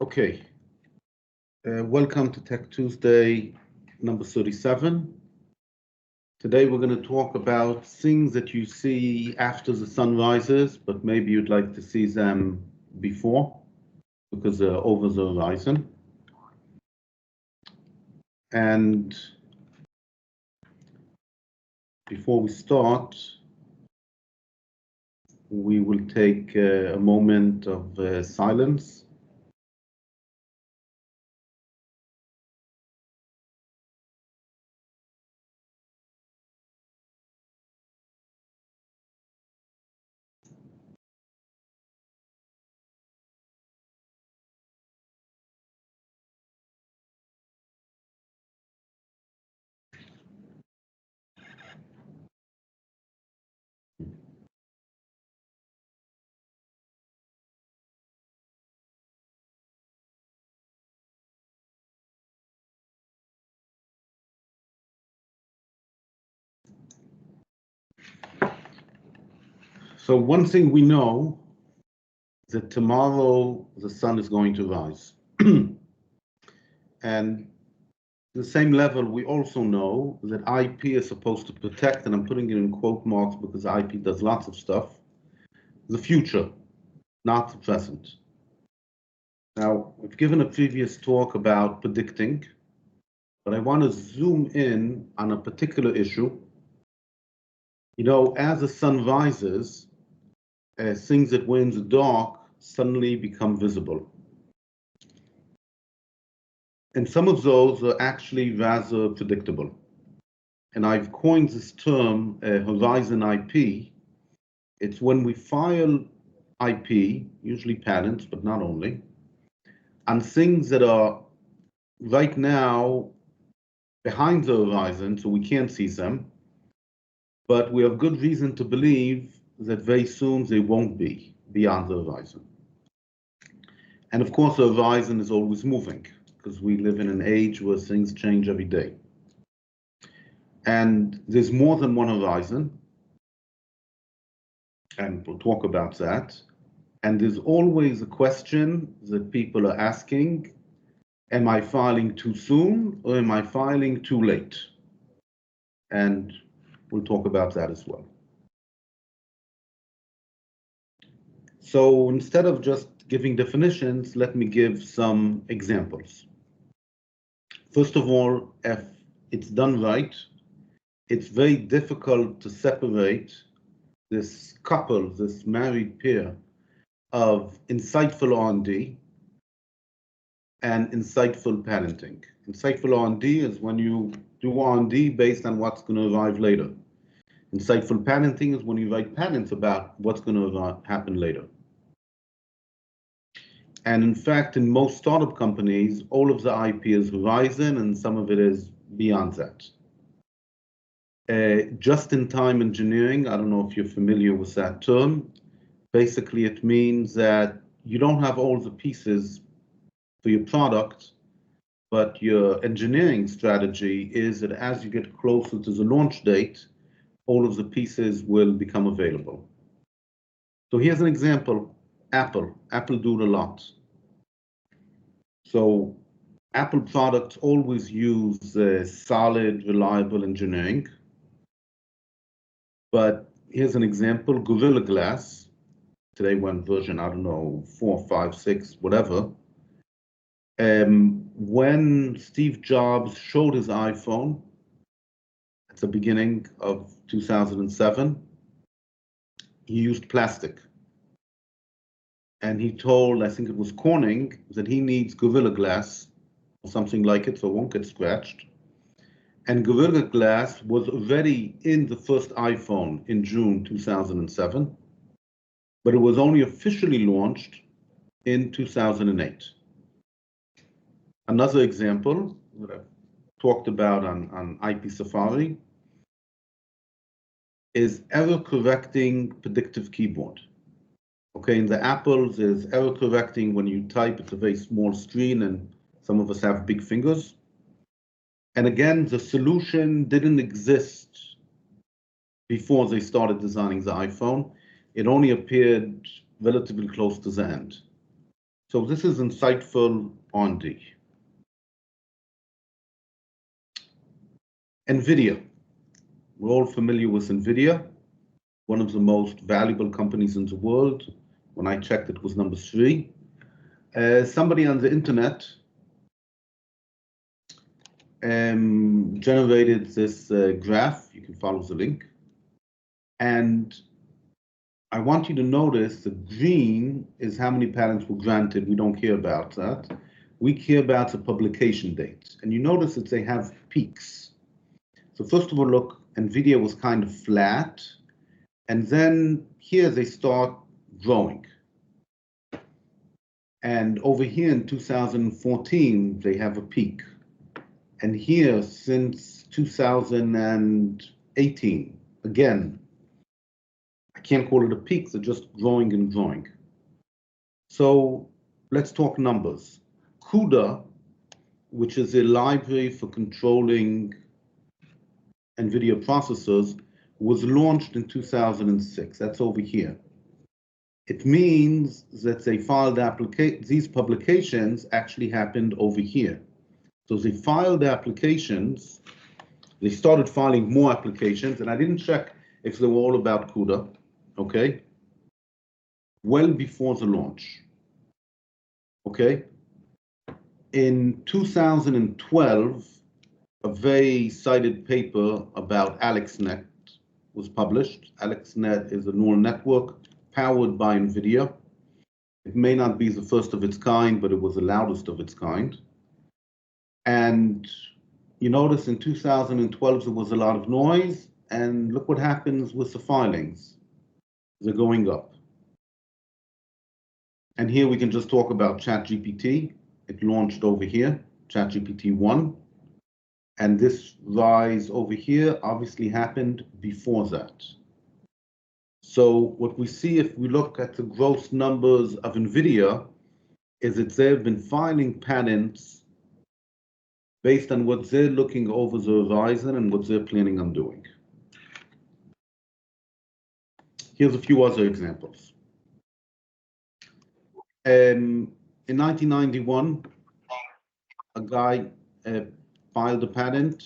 Okay, welcome to Tech Tuesday number 37. Today we're going to talk about things that you see after the sun rises, but maybe you'd like to see them before because they're over the horizon. And before we start, we will take a moment of silence. So one thing we know is that tomorrow the sun is going to rise. And the same level, we also know that IP is supposed to protect, and I'm putting it in quote marks because IP does lots of stuff, the future, not the present. Now, we've given a previous talk about predicting, but I want to zoom in on a particular issue. You know, as the sun rises, things that were in the dark suddenly become visible. And some of those are actually rather predictable. And I've coined this term horizon IP. It's when we file IP, usually patents, but not only, on things that are right now behind the horizon, so we can't see them, but we have good reason to believe that very soon they won't be beyond the horizon. And of course, the horizon is always moving because we live in an age where things change every day. And there's more than one horizon, and we'll talk about that. And there's always a question that people are asking, am I filing too soon or am I filing too late? And we'll talk about that as well. So instead of just giving definitions, let me give some examples. First of all, if it's done right, it's very difficult to separate this couple, this married pair of insightful R&D and insightful patenting. Insightful R&D is when you do R&D based on what's going to arrive later. Insightful patenting is when you write patents about what's going to happen later. And in fact, in most startup companies, all of the IP is horizon and some of it is beyond that. Just-in-time engineering, I don't know if you're familiar with that term. Basically, it means that you don't have all the pieces for your product, but your engineering strategy is that as you get closer to the launch date, all of the pieces will become available. So here's an example, Apple. Apple do it a lot. So Apple products always use solid, reliable engineering. But here's an example, Gorilla Glass. Today went version, I don't know, 4, 5, 6, whatever. When Steve Jobs showed his iPhone at the beginning of 2007, he used plastic. And he told, I think it was Corning, that he needs Gorilla Glass or something like it so it won't get scratched. And Gorilla Glass was already in the first iPhone in June 2007, but it was only officially launched in 2008. Another example that I've talked about on IP Safari is error correcting predictive keyboard. Okay, in the Apples, there's error correcting when you type, it's a very small screen and some of us have big fingers. And again, the solution didn't exist before they started designing the iPhone. It only appeared relatively close to the end. So this is insightful R&D. NVIDIA. We're all familiar with NVIDIA, one of the most valuable companies in the world. When I checked, it was number 3. Somebody on the internet generated this graph. You can follow the link. And I want you to notice the green is how many patents were granted. We don't care about that. We care about the publication dates. And you notice that they have peaks. So first of all, look, NVIDIA was kind of flat. And then here they start growing. And over here in 2014, they have a peak. And here since 2018, again, I can't call it a peak, they're just growing and growing. So let's talk numbers. CUDA, which is a library for controlling NVIDIA processors, was launched in 2006. That's over here. It means that they filed these publications actually happened over here. So they filed applications, they started filing more applications, and I didn't check if they were all about CUDA, okay? Well before the launch, okay? In 2012, a very cited paper about AlexNet was published. AlexNet is a neural network powered by NVIDIA. It may not be the first of its kind, but it was the loudest of its kind. And you notice in 2012, there was a lot of noise, and look what happens with the filings. They're going up. And here we can just talk about ChatGPT. It launched over here, ChatGPT 1. And this rise over here obviously happened before that. So what we see if we look at the gross numbers of NVIDIA is that they've been filing patents based on what they're looking over the horizon and what they're planning on doing. Here's a few other examples. In 1991, a guy filed a patent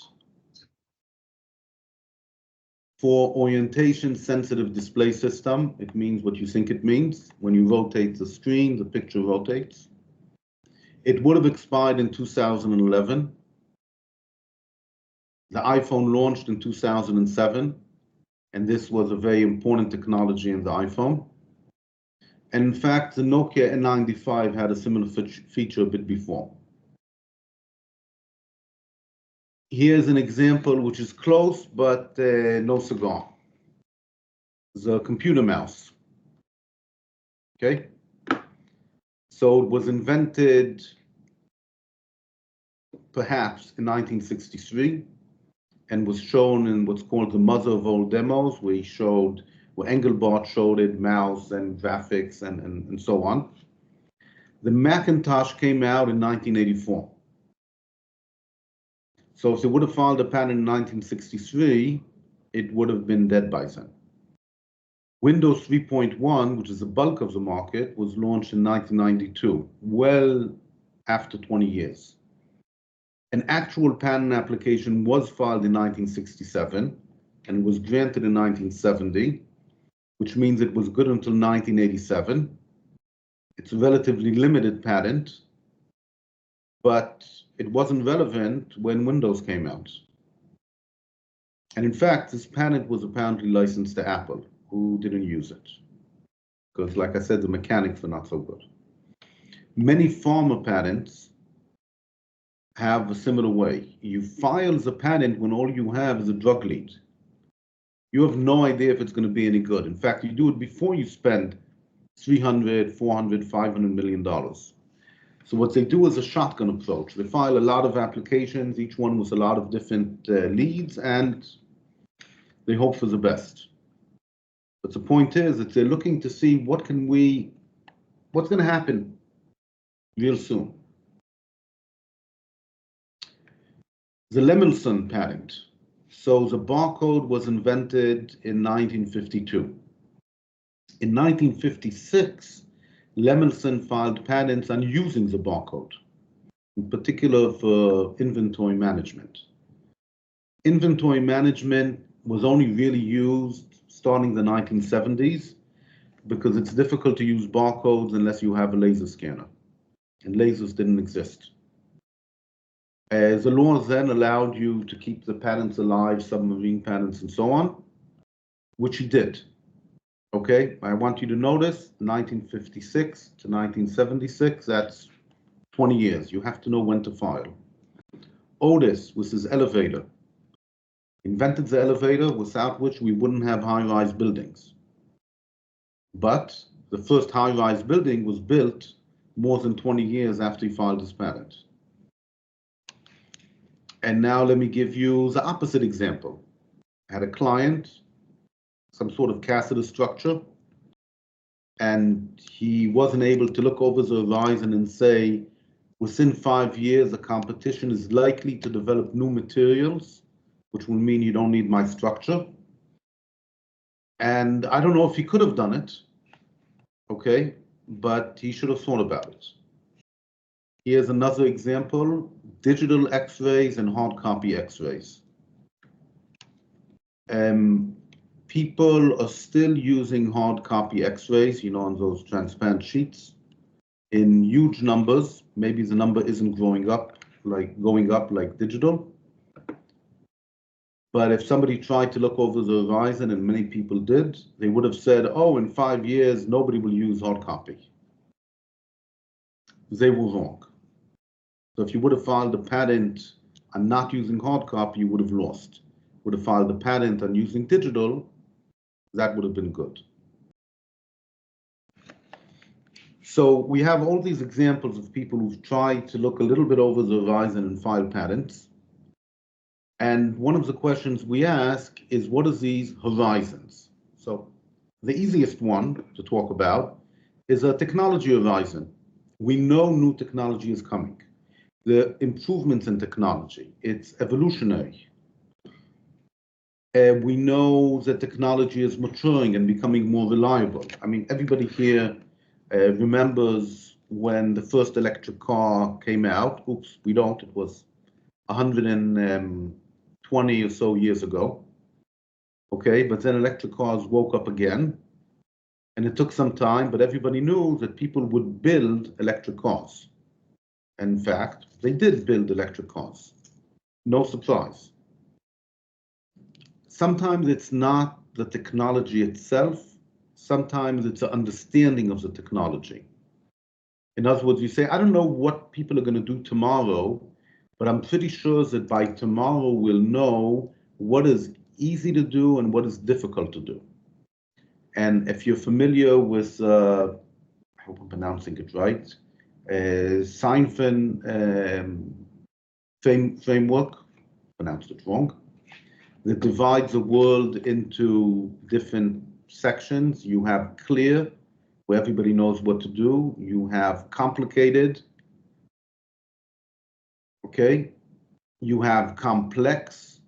for orientation-sensitive display system. It means what you think it means. When you rotate the screen, the picture rotates. It would have expired in 2011. The iPhone launched in 2007, and this was a very important technology in the iPhone. And in fact, the Nokia N95 had a similar feature a bit before. Here's an example which is close, but no cigar. The computer mouse. Okay? So it was invented perhaps in 1963 and was shown in what's called the mother of all demos, where Engelbart showed it, mouse and graphics and so on. The Macintosh came out in 1984. So if they would have filed a patent in 1963, it would have been dead by then. Windows 3.1, which is the bulk of the market, was launched in 1992, well after 20 years. An actual patent application was filed in 1967 and was granted in 1970, which means it was good until 1987. It's a relatively limited patent, but it wasn't relevant when Windows came out. And in fact, this patent was apparently licensed to Apple, who didn't use it. Because like I said, the mechanics are not so good. Many pharma patents have a similar way. You file the patent when all you have is a drug lead. You have no idea if it's going to be any good. In fact, you do it before you spend $300, $400, $500 million. So what they do is a shotgun approach. They file a lot of applications, each one with a lot of different leads, and they hope for the best. But the point is that they're looking to see what's going to happen real soon. The Lemelson patent. So the barcode was invented in 1952. In 1956, Lemelson filed patents on using the barcode, in particular for inventory management. Inventory management was only really used starting the 1970s because it's difficult to use barcodes unless you have a laser scanner, and lasers didn't exist. The laws then allowed you to keep the patents alive, submarine patents and so on, which he did. Okay, I want you to notice 1956 to 1976, that's 20 years. You have to know when to file. Otis was his elevator. Invented the elevator, without which we wouldn't have high-rise buildings. But the first high-rise building was built more than 20 years after he filed his patent. And now let me give you the opposite example. I had a client, some sort of catheter structure, and he wasn't able to look over the horizon and say, within 5 years, the competition is likely to develop new materials, which will mean you don't need my structure. And I don't know if he could have done it, okay, but he should have thought about it. Here's another example, digital x-rays and hard copy x-rays. People are still using hard copy x-rays, you know, on those transparent sheets in huge numbers. Maybe the number isn't going up like digital. But if somebody tried to look over the horizon, and many people did, they would have said, oh, in 5 years, nobody will use hard copy. They were wrong. So if you would have filed a patent on not using hard copy, you would have lost. Would have filed a patent on using digital, that would have been good. So we have all these examples of people who've tried to look a little bit over the horizon and file patents. And one of the questions we ask is, what are these horizons? So the easiest one to talk about is a technology horizon. We know new technology is coming. The improvements in technology, it's evolutionary. We know that technology is maturing and becoming more reliable. I mean, everybody here remembers when the first electric car came out. Oops, we don't. It was 120 or so years ago. Okay, but then electric cars woke up again. And it took some time, but everybody knew that people would build electric cars. And in fact, they did build electric cars. No surprise. Sometimes it's not the technology itself. Sometimes it's an understanding of the technology. In other words, you say, I don't know what people are going to do tomorrow, but I'm pretty sure that by tomorrow we'll know what is easy to do and what is difficult to do. And if you're familiar with, I hope I'm pronouncing it right, Seinfeld framework, pronounced it wrong, that divides the world into different sections. You have clear, where everybody knows what to do. You have complicated, okay? You have complex,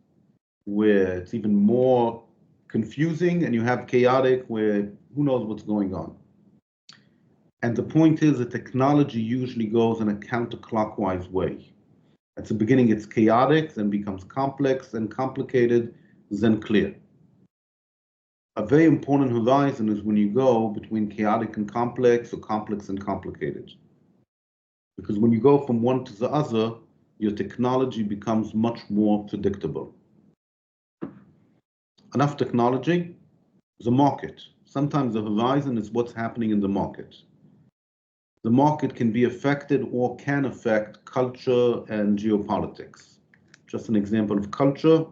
where it's even more confusing, and you have chaotic, where who knows what's going on. And the point is that technology usually goes in a counterclockwise way. At the beginning, it's chaotic, then becomes complex, then complicated, then clear. A very important horizon is when you go between chaotic and complex, or complex and complicated. Because when you go from one to the other, your technology becomes much more predictable. Enough technology, the market. Sometimes the horizon is what's happening in the market. The market can be affected or can affect culture and geopolitics. Just an example of culture.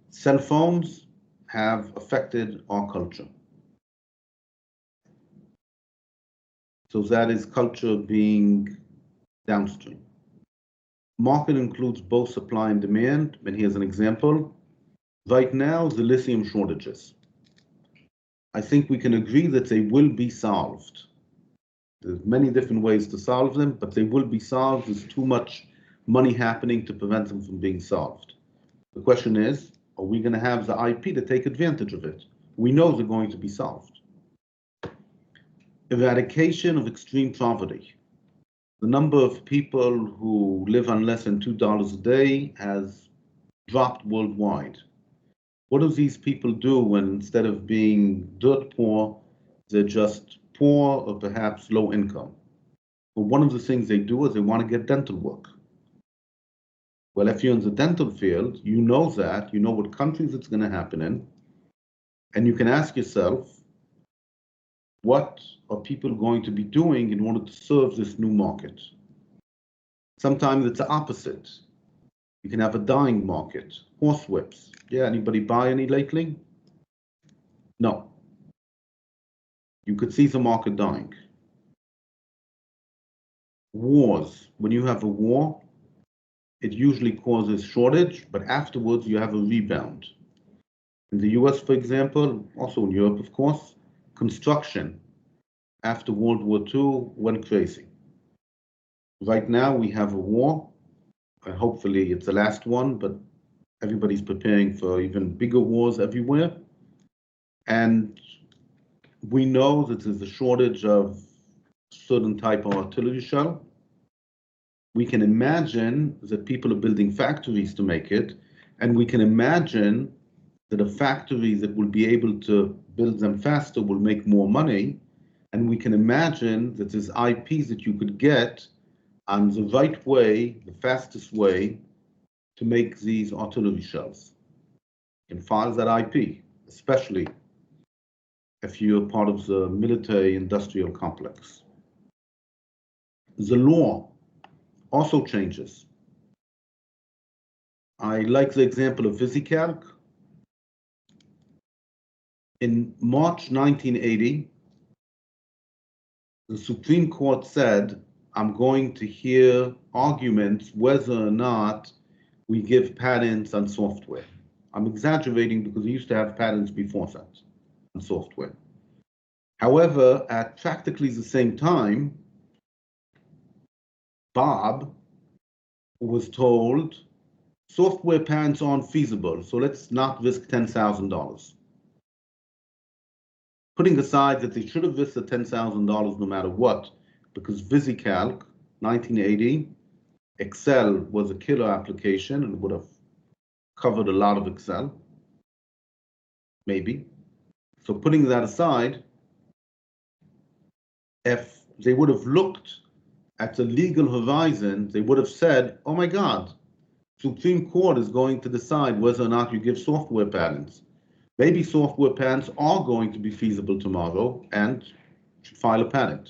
Cell phones have affected our culture. So that is culture being downstream. Market includes both supply and demand, and here's an example. Right now, the lithium shortages. I think we can agree that they will be solved. There's many different ways to solve them, but they will be solved. There's too much money happening to prevent them from being solved. The question is, are we going to have the IP to take advantage of it? we know they're going to be solved. Eradication of extreme poverty. The number of people who live on less than $2 a day has dropped worldwide. What do these people do when instead of being dirt poor, they're just poor or perhaps low income? Well, one of the things they do is they want to get dental work. Well, if you're in the dental field, you know that, you know what countries it's going to happen in, and you can ask yourself, what are people going to be doing in order to serve this new market? Sometimes it's the opposite. You can have a dying market, horsewhips. Yeah, anybody buy any lately? No. You could see the market dying. Wars. When you have a war, it usually causes shortage, but afterwards you have a rebound. In the US, for example, also in Europe, of course, construction after World War II went crazy. Right now we have a war, and hopefully it's the last one, but everybody's preparing for even bigger wars everywhere. And we know that there's a shortage of certain type of artillery shell. We can imagine that people are building factories to make it, and we can imagine that a factory that will be able to build them faster will make more money, and we can imagine that there's IP that you could get on the right way, the fastest way to make these artillery shells. You can file that IP, especially if you're part of the military industrial complex. The law also changes. I like the example of VisiCalc. In March 1980, the Supreme Court said, I'm going to hear arguments whether or not we give patents on software. I'm exaggerating because we used to have patents before that on software. However, at practically the same time, Bob was told software patents aren't feasible, so let's not risk $10,000. Putting aside that they should have risked the $10,000 no matter what, because VisiCalc, 1980, Excel was a killer application and would have covered a lot of Excel, maybe. So putting that aside, if they would have looked at the legal horizon, they would have said, oh my God, Supreme Court is going to decide whether or not you give software patents. Maybe software patents are going to be feasible tomorrow and should file a patent.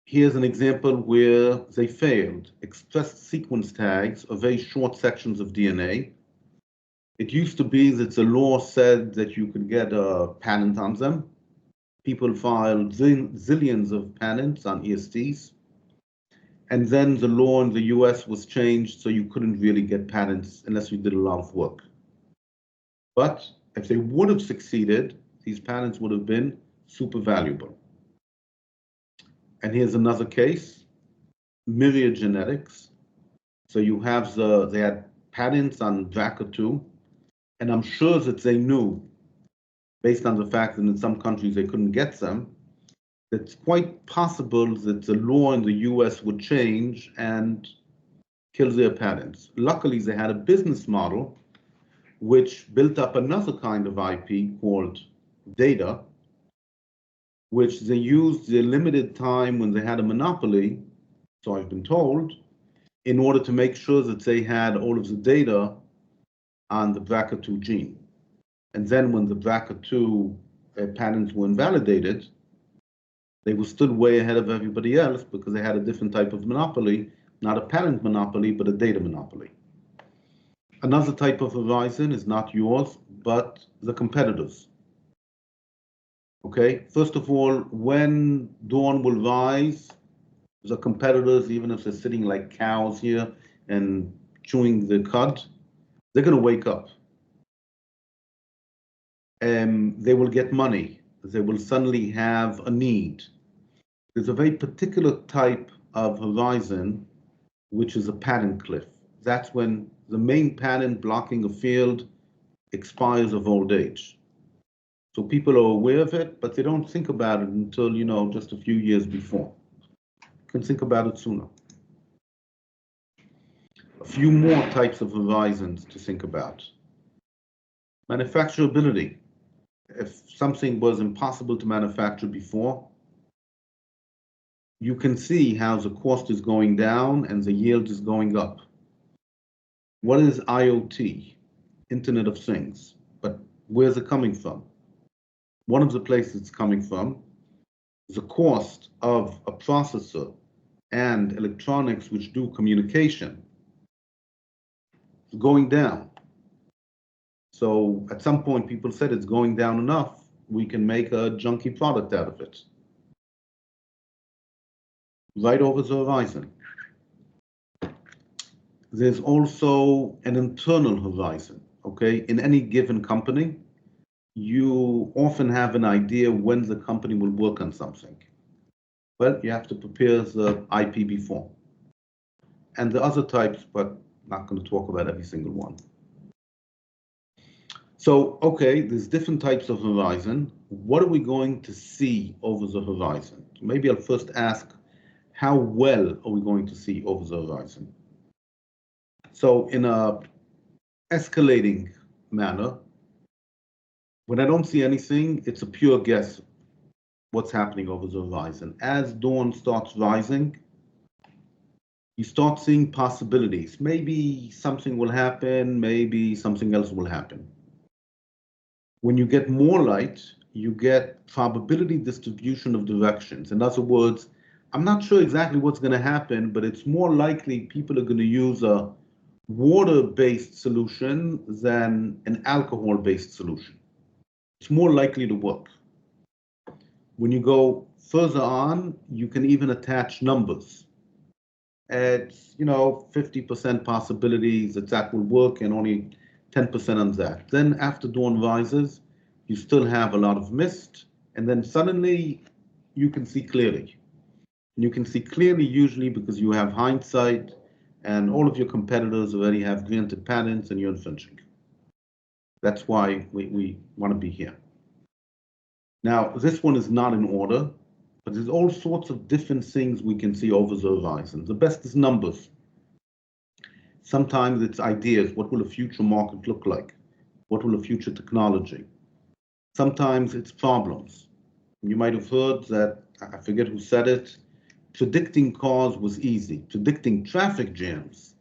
Here's an example where they failed. Expressed sequence tags are very short sections of DNA. It used to be that the law said that you could get a patent on them. People filed zillions of patents on ESTs. And then the law in the US was changed so you couldn't really get patents unless you did a lot of work. But if they would have succeeded, these patents would have been super valuable. And here's another case, Myriad Genetics. So you have they had patents on BRCA2, and I'm sure that they knew, based on the fact that in some countries they couldn't get them, that it's quite possible that the law in the US would change and kill their patents. Luckily, they had a business model which built up another kind of IP called data, which they used the limited time when they had a monopoly, so I've been told, in order to make sure that they had all of the data on the BRCA2 gene. And then when the BRCA2 patents were invalidated, they were still way ahead of everybody else because they had a different type of monopoly, not a patent monopoly, but a data monopoly. Another type of horizon is not yours, but the competitors. Okay, first of all, when dawn will rise, the competitors, even if they're sitting like cows here and chewing the cud, they're going to wake up. They will get money. They will suddenly have a need. There's a very particular type of horizon, which is a patent cliff. That's when the main patent blocking a field expires of old age. So people are aware of it, but they don't think about it until, just a few years before. You can think about it sooner. A few more types of horizons to think about. Manufacturability. If something was impossible to manufacture before, you can see how the cost is going down and the yield is going up. What is IoT? Internet of Things. But where's it coming from? One of the places it's coming from, the cost of a processor and electronics which do communication is going down. So at some point, people said it's going down enough, we can make a junky product out of it. Right over the horizon. There's also an internal horizon, okay? In any given company, you often have an idea when the company will work on something. Well, you have to prepare the IP before. And the other types, but not going to talk about every single one. So, okay, there's different types of horizon. What are we going to see over the horizon? Maybe I'll first ask, how well are we going to see over the horizon? So in a escalating manner, when I don't see anything, it's a pure guess what's happening over the horizon. As dawn starts rising, you start seeing possibilities. Maybe something will happen, maybe something else will happen. When you get more light, you get probability distribution of directions. In other words, I'm not sure exactly what's going to happen, but it's more likely people are going to use a water-based solution than an alcohol-based solution. It's more likely to work. When you go further on, you can even attach numbers. It's, 50% possibilities that will work and only 10% on that. Then after dawn rises, you still have a lot of mist, and then suddenly you can see clearly. And you can see clearly usually because you have hindsight and all of your competitors already have granted patents and you're infringing. That's why we want to be here. Now, this one is not in order, but there's all sorts of different things we can see over the horizon. The best is numbers. Sometimes it's ideas. What will a future market look like? What will a future technology? Sometimes it's problems. You might have heard that, I forget who said it, predicting cars was easy. Predicting traffic jams,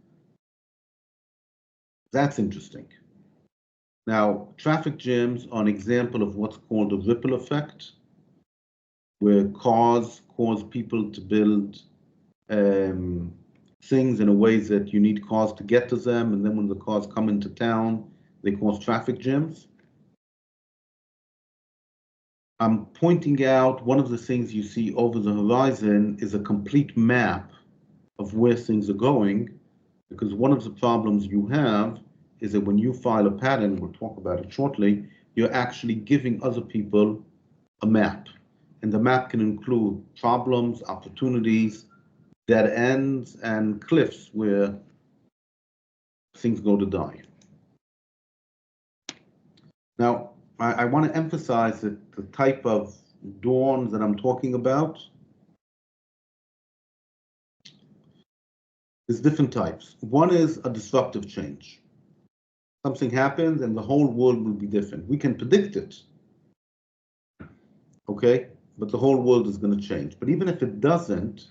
that's interesting. Now, traffic jams are an example of what's called a ripple effect, where cars cause people to build things in a way that you need cars to get to them, and then when the cars come into town, they cause traffic jams. I'm pointing out one of the things you see over the horizon is a complete map of where things are going, because one of the problems you have is that when you file a patent, we'll talk about it shortly, you're actually giving other people a map. And the map can include problems, opportunities, dead ends, and cliffs where things go to die. Now, I want to emphasize that the type of dawns that I'm talking about is different types. One is a disruptive change. Something happens and the whole world will be different. We can predict it, okay? But the whole world is going to change. But even if it doesn't,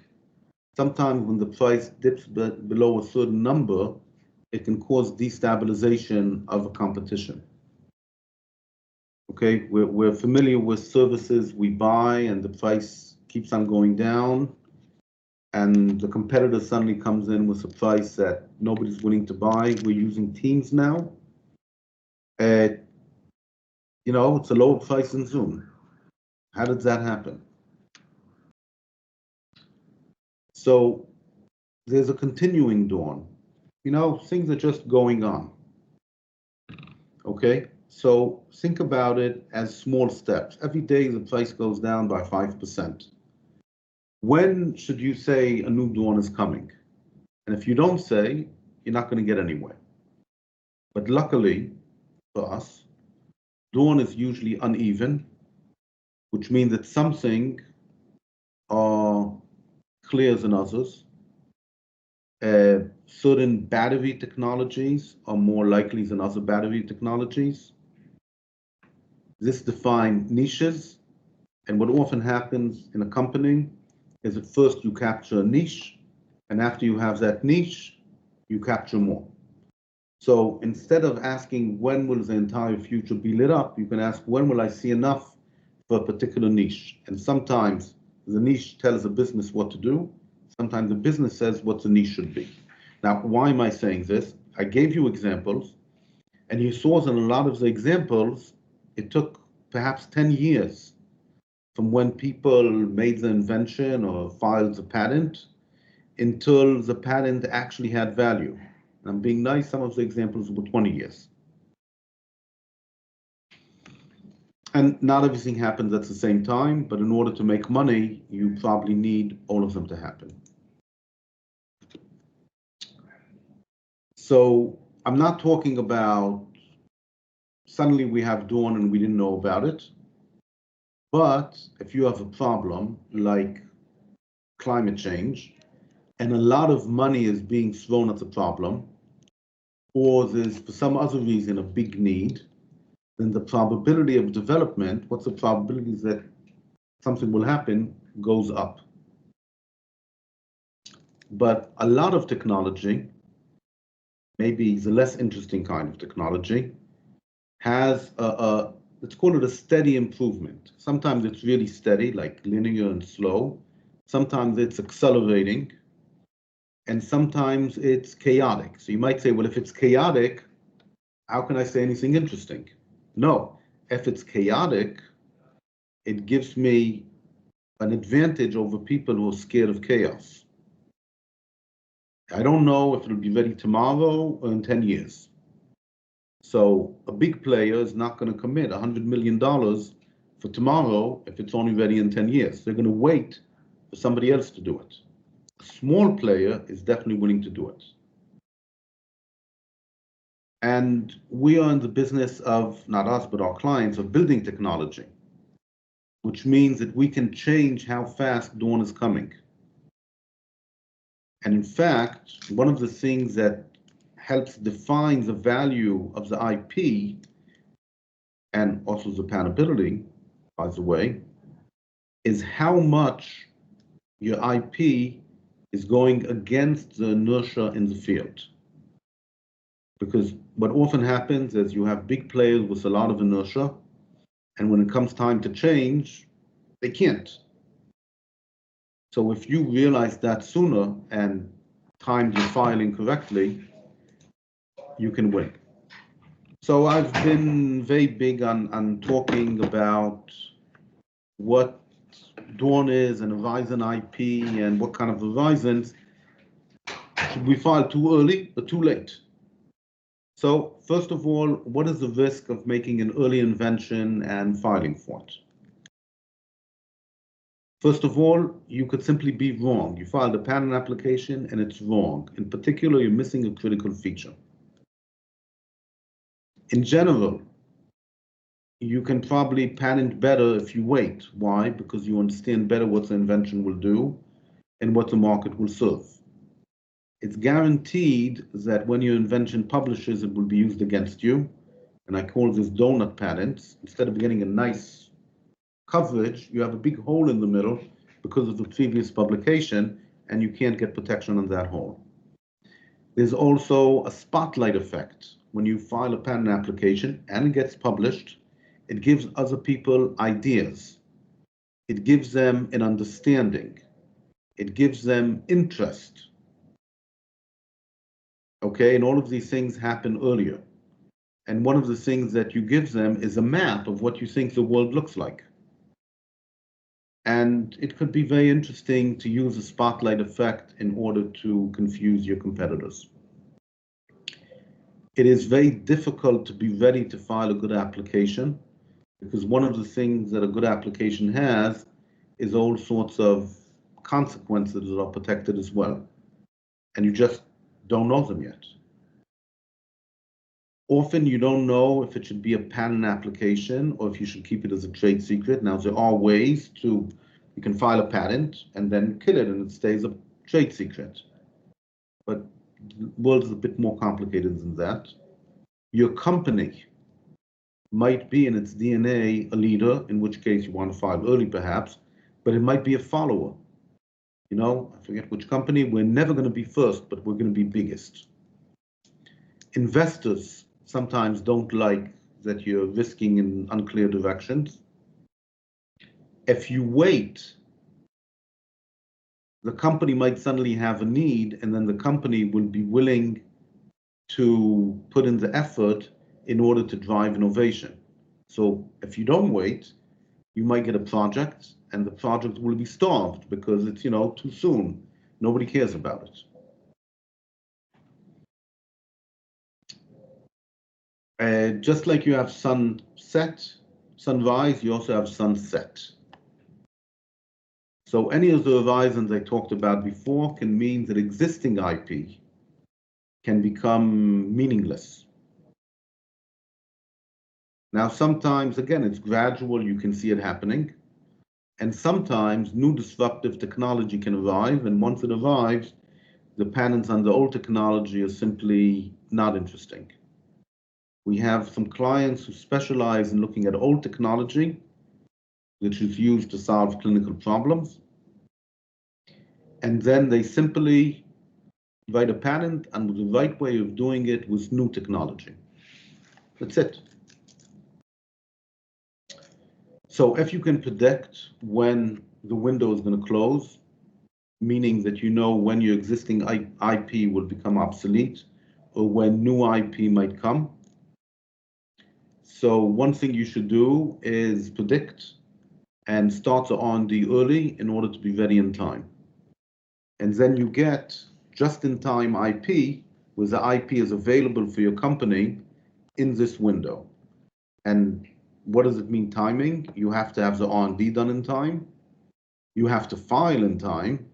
sometimes when the price dips below a certain number, it can cause destabilization of a competition. Okay, we're familiar with services we buy and the price keeps on going down, and the competitor suddenly comes in with a price that nobody's willing to buy. We're using Teams now. It's a lower price than Zoom. How did that happen? So there's a continuing dawn. Things are just going on. Okay, so think about it as small steps. Every day the price goes down by 5%. When should you say a new dawn is coming? And if you don't say, you're not going to get anywhere. But luckily for us, dawn is usually uneven, which means that something are clearer than others. Certain battery technologies are more likely than other battery technologies. This defines niches, and what often happens in a company is at first you capture a niche, and after you have that niche, you capture more. So instead of asking when will the entire future be lit up, you can ask when will I see enough for a particular niche. And sometimes the niche tells the business what to do. Sometimes the business says what the niche should be. Now, why am I saying this? I gave you examples, and you saw that in a lot of the examples, it took perhaps 10 years from when people made the invention or filed the patent until the patent actually had value. I'm being nice, some of the examples were 20 years. And not everything happens at the same time, but in order to make money, you probably need all of them to happen. So I'm not talking about suddenly we have dawn and we didn't know about it. But if you have a problem like climate change, and a lot of money is being thrown at the problem, or there's for some other reason a big need, then the probability of development, what's the probability that something will happen, goes up. But a lot of technology, maybe the less interesting kind of technology, has let's call it a steady improvement. Sometimes it's really steady, like linear and slow. Sometimes it's accelerating, and sometimes it's chaotic. So you might say, well, if it's chaotic, how can I say anything interesting? No, if it's chaotic, it gives me an advantage over people who are scared of chaos. I don't know if it'll be ready tomorrow or in 10 years. So a big player is not going to commit $100 million for tomorrow if it's only ready in 10 years. They're going to wait for somebody else to do it. A small player is definitely willing to do it. And we are in the business of, not us, but our clients, of building technology, which means that we can change how fast dawn is coming. And in fact, one of the things that helps define the value of the IP and also the patentability, by the way, is how much your IP is going against the inertia in the field. Because what often happens is you have big players with a lot of inertia, and when it comes time to change, they can't. So if you realize that sooner and timed your filing correctly, you can win. So I've been very big on talking about what dawn is and Horizon IP and what kind of horizons. Should we file too early or too late? So first of all, what is the risk of making an early invention and filing for it? First of all, you could simply be wrong. You filed a patent application and it's wrong. In particular, you're missing a critical feature. In general, you can probably patent better if you wait. Why? Because you understand better what the invention will do and what the market will serve. It's guaranteed that when your invention publishes, it will be used against you. And I call this donut patents. Instead of getting a nice coverage, you have a big hole in the middle because of the previous publication, and you can't get protection on that hole. There's also a spotlight effect. When you file a patent application and it gets published, it gives other people ideas. It gives them an understanding. It gives them interest. Okay, and all of these things happen earlier. And one of the things that you give them is a map of what you think the world looks like. And it could be very interesting to use a spotlight effect in order to confuse your competitors. It is very difficult to be ready to file a good application because one of the things that a good application has is all sorts of consequences that are protected as well. And you just don't know them yet. Often you don't know if it should be a patent application or if you should keep it as a trade secret. Now, there are ways to, you can file a patent and then kill it and it stays a trade secret. But the world is a bit more complicated than that. Your company might be in its DNA a leader, in which case you want to file early perhaps, but it might be a follower. You know, I forget which company, we're never going to be first, but we're going to be biggest. Investors sometimes don't like that you're risking in unclear directions. If you wait, the company might suddenly have a need, and then the company will be willing to put in the effort in order to drive innovation. So if you don't wait, you might get a project, and the project will be starved because it's, you know, too soon. Nobody cares about it. Just like you have sunset, sunrise, you also have sunset. So any of the horizons I talked about before can mean that existing IP can become meaningless. Now, sometimes, again, it's gradual, you can see it happening. And sometimes new disruptive technology can arrive, and once it arrives, the patents on the old technology are simply not interesting. We have some clients who specialize in looking at old technology, which is used to solve clinical problems. And then they simply write a patent on the right way of doing it with new technology. That's it. So if you can predict when the window is going to close, meaning that you know when your existing IP will become obsolete or when new IP might come. So one thing you should do is predict and start the R&D early in order to be ready in time. And then you get just-in-time IP, where the IP is available for your company in this window. And what does it mean, timing? You have to have the R&D done in time, you have to file in time,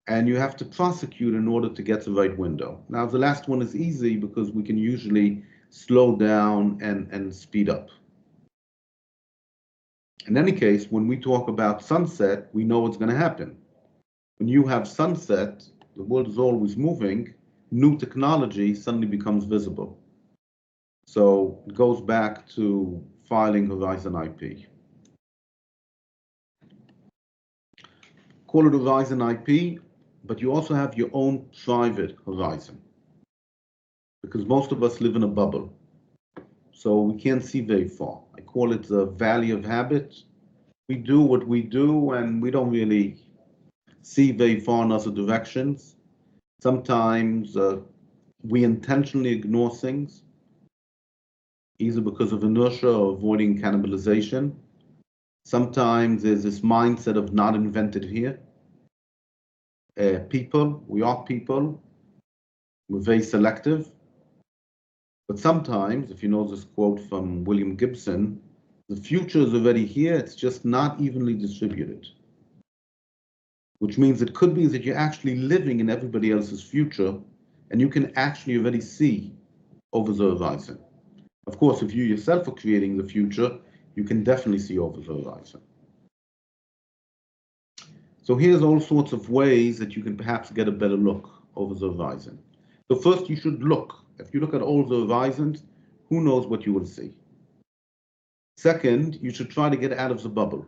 and you have to prosecute in order to get the right window. Now, the last one is easy because we can usually slow down and speed up. In any case, when we talk about sunset, we know what's going to happen. When you have sunset, the world is always moving, new technology suddenly becomes visible. So it goes back to filing Horizon IP. Call it Horizon IP, but you also have your own private horizon, because most of us live in a bubble. So we can't see very far. I call it the valley of habit. We do what we do, and we don't really see very far in other directions. Sometimes we intentionally ignore things, either because of inertia or avoiding cannibalization. Sometimes there's this mindset of not invented here. We are people, we're very selective. But sometimes, if you know this quote from William Gibson, the future is already here, it's just not evenly distributed. Which means it could be that you're actually living in everybody else's future, and you can actually already see over the horizon. Of course, if you yourself are creating the future, you can definitely see over the horizon. So here's all sorts of ways that you can perhaps get a better look over the horizon. So first, you should look. If you look at all the horizons, who knows what you will see? Second, you should try to get out of the bubble.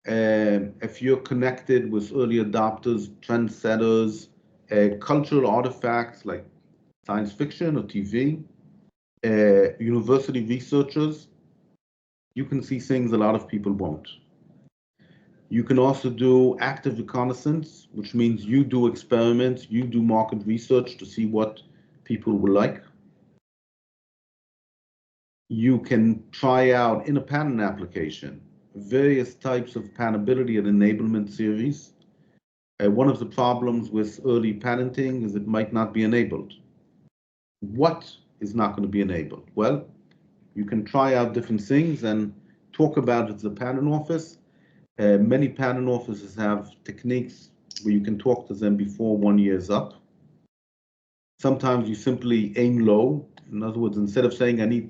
If you're connected with early adopters, trendsetters, cultural artifacts like science fiction or TV, university researchers, you can see things a lot of people won't. You can also do active reconnaissance, which means you do experiments, you do market research to see what people will like. You can try out in a patent application various types of patentability and enablement theories. One of the problems with early patenting is it might not be enabled. What is not going to be enabled? Well, you can try out different things and talk about it at the patent office. Many patent offices have techniques where you can talk to them before 1 year is up. Sometimes you simply aim low. In other words, instead of saying I need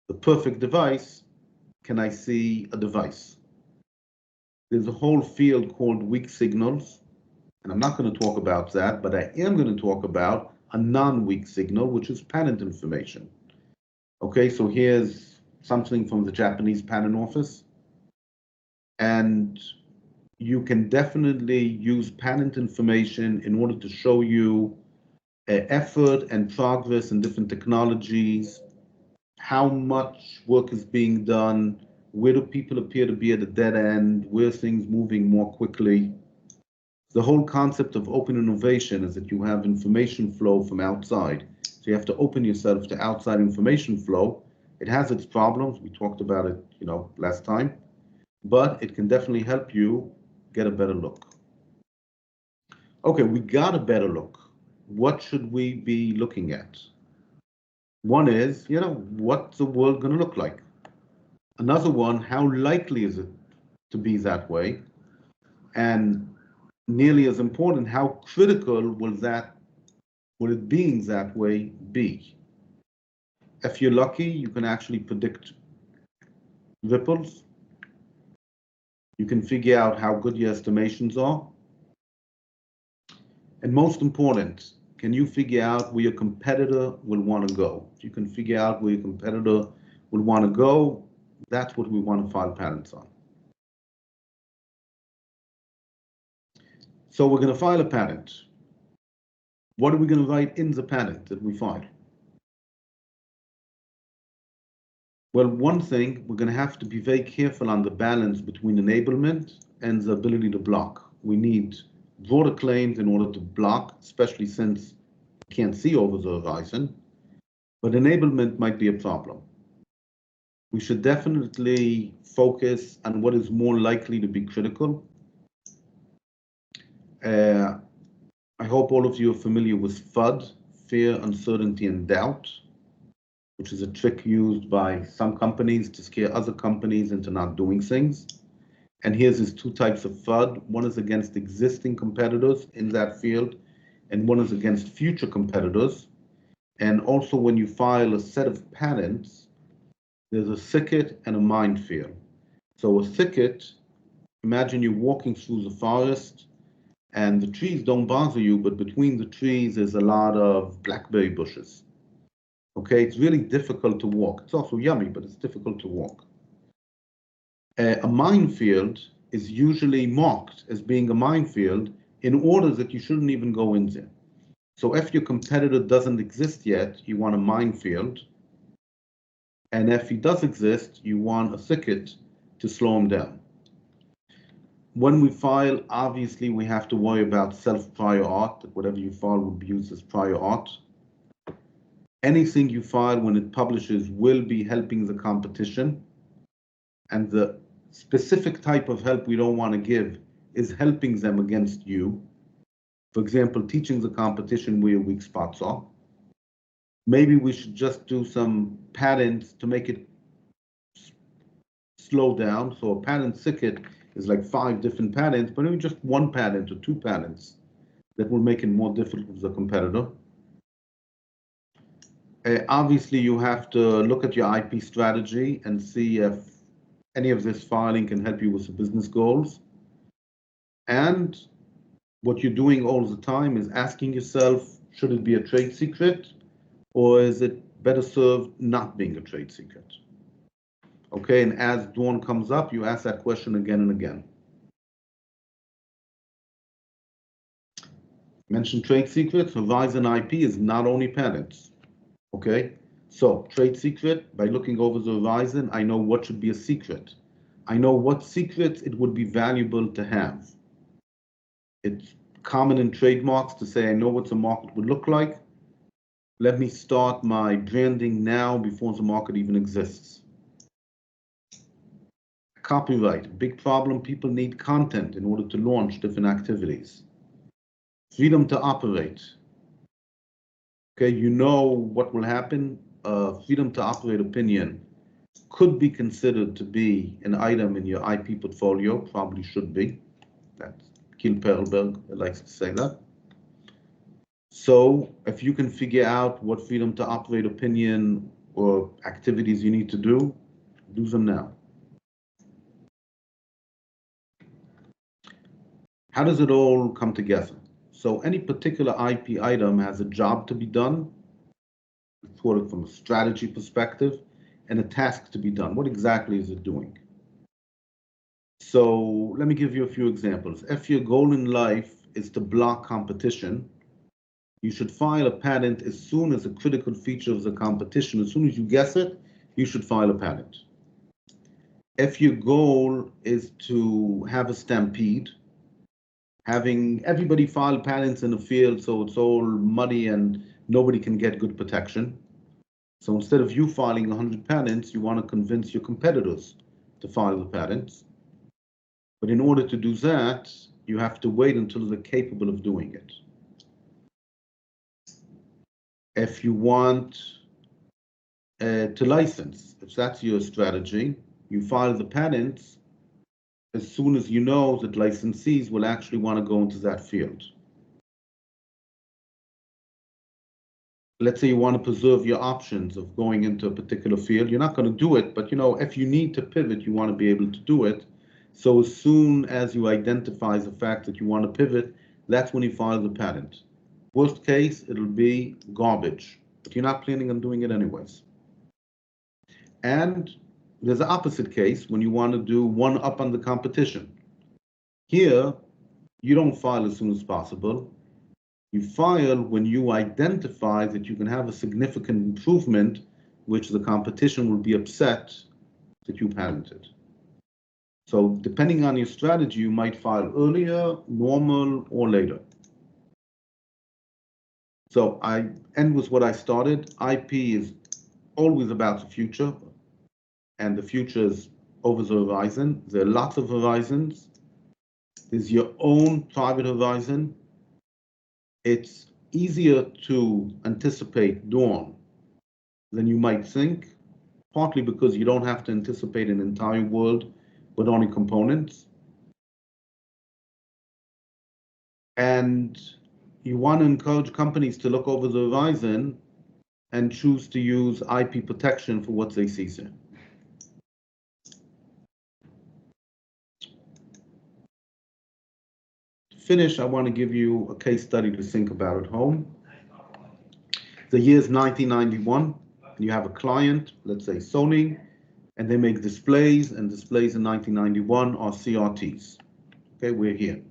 the perfect device, can I see a device? There's a whole field called weak signals, and I'm not going to talk about that, but I am going to talk about a non-weak signal, which is patent information. Okay, so here's something from the Japanese Patent Office, and you can definitely use patent information in order to show you effort and progress in different technologies, how much work is being done, where do people appear to be at a dead end, where are things moving more quickly. The whole concept of open innovation is that you have information flow from outside. So you have to open yourself to outside information flow. It has its problems. We talked about it, last time, but it can definitely help you get a better look. Okay, we got a better look. What should we be looking at? One is, what's the world going to look like? Another one, how likely is it to be that way? And nearly as important, how critical will it being that way be? If you're lucky, you can actually predict ripples. You can figure out how good your estimations are. And most important, can you figure out where your competitor will want to go? If you can figure out where your competitor will want to go, that's what we want to file patents on. So we're going to file a patent. What are we going to write in the patent that we file? Well, one thing, we're going to have to be very careful on the balance between enablement and the ability to block. We need broader claims in order to block, especially since we can't see over the horizon, but enablement might be a problem. We should definitely focus on what is more likely to be critical. I hope all of you are familiar with FUD, fear, uncertainty, and doubt, which is a trick used by some companies to scare other companies into not doing things. And here's his two types of FUD. One is against existing competitors in that field, and one is against future competitors. And also when you file a set of patents, there's a thicket and a minefield. So a thicket, imagine you're walking through the forest and the trees don't bother you, but between the trees there's a lot of blackberry bushes. Okay, it's really difficult to walk. It's also yummy, but it's difficult to walk. A minefield is usually marked as being a minefield in order that you shouldn't even go in there. So if your competitor doesn't exist yet, you want a minefield. And if he does exist, you want a thicket to slow him down. When we file, obviously we have to worry about self-prior art, that whatever you file will be used as prior art. Anything you file when it publishes will be helping the competition. And the specific type of help we don't want to give is helping them against you. For example, teaching the competition where your weak spots are. Maybe we should just do some patents to make it slow down. So a patent thicket is like 5 different patents, but maybe just 1 patent or 2 patents that will make it more difficult for the competitor. Obviously, you have to look at your IP strategy and see if any of this filing can help you with the business goals. And what you're doing all the time is asking yourself, should it be a trade secret, or is it better served not being a trade secret? Okay, and as dawn comes up, you ask that question again and again. Mentioned trade secrets, Horizon IP is not only patents. Okay, so trade secret, by looking over the horizon, I know what should be a secret. I know what secrets it would be valuable to have. It's common in trademarks to say, I know what the market would look like. Let me start my branding now before the market even exists. Copyright, big problem. People need content in order to launch different activities. Freedom to operate. Okay, you know what will happen. Freedom to operate opinion could be considered to be an item in your IP portfolio, probably should be. That's Gil Perlberg likes to say that. So if you can figure out what freedom to operate opinion or activities you need to do them now. How does it all come together? So any particular IP item has a job to be done, thought it from a strategy perspective, and a task to be done. What exactly is it doing? So let me give you a few examples. If your goal in life is to block competition, you should file a patent as soon as a critical feature of the competition, as soon as you guess it, you should file a patent. If your goal is to have a stampede, having everybody file patents in the field so it's all muddy and nobody can get good protection. So instead of you filing 100 patents, you want to convince your competitors to file the patents. But in order to do that, you have to wait until they're capable of doing it. If you want to license, if that's your strategy, you file the patents as soon as you know that licensees will actually want to go into that field. Let's say you want to preserve your options of going into a particular field. You're not going to do it, but if you need to pivot, you want to be able to do it. So as soon as you identify the fact that you want to pivot, that's when you file the patent. Worst case, it'll be garbage, but you're not planning on doing it anyways. And there's an opposite case when you want to do one up on the competition. Here, you don't file as soon as possible. You file when you identify that you can have a significant improvement, which the competition will be upset that you patented. So depending on your strategy, you might file earlier, normal, or later. So I end with what I started. IP is always about the future, and the future is over the horizon. There are lots of horizons. There's your own private horizon. It's easier to anticipate dawn than you might think, partly because you don't have to anticipate an entire world with only components. And you want to encourage companies to look over the horizon and choose to use IP protection for what they see there. To finish, I want to give you a case study to think about at home. The year is 1991. You have a client, let's say Sony, and they make displays, and displays in 1991 are CRTs. Okay, we're here.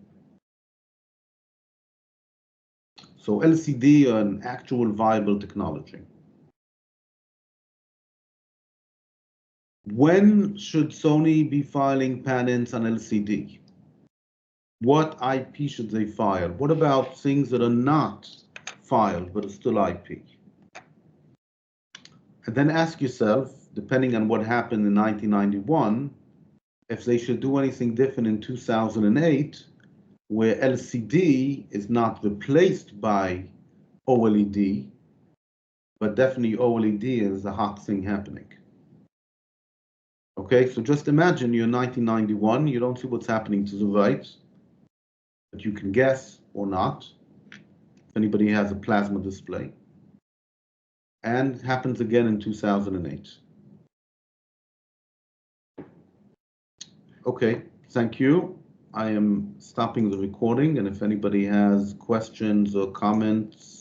So LCD are an actual viable technology. When should Sony be filing patents on LCD? What IP should they file? What about things that are not filed but are still IP? And then ask yourself, depending on what happened in 1991, if they should do anything different in 2008, where LCD is not replaced by OLED, but definitely OLED is the hot thing happening. Okay, so just imagine you're in 1991, you don't see what's happening to the right, but you can guess or not if anybody has a plasma display. And it happens again in 2008. Okay, thank you. I am stopping the recording, and if anybody has questions or comments,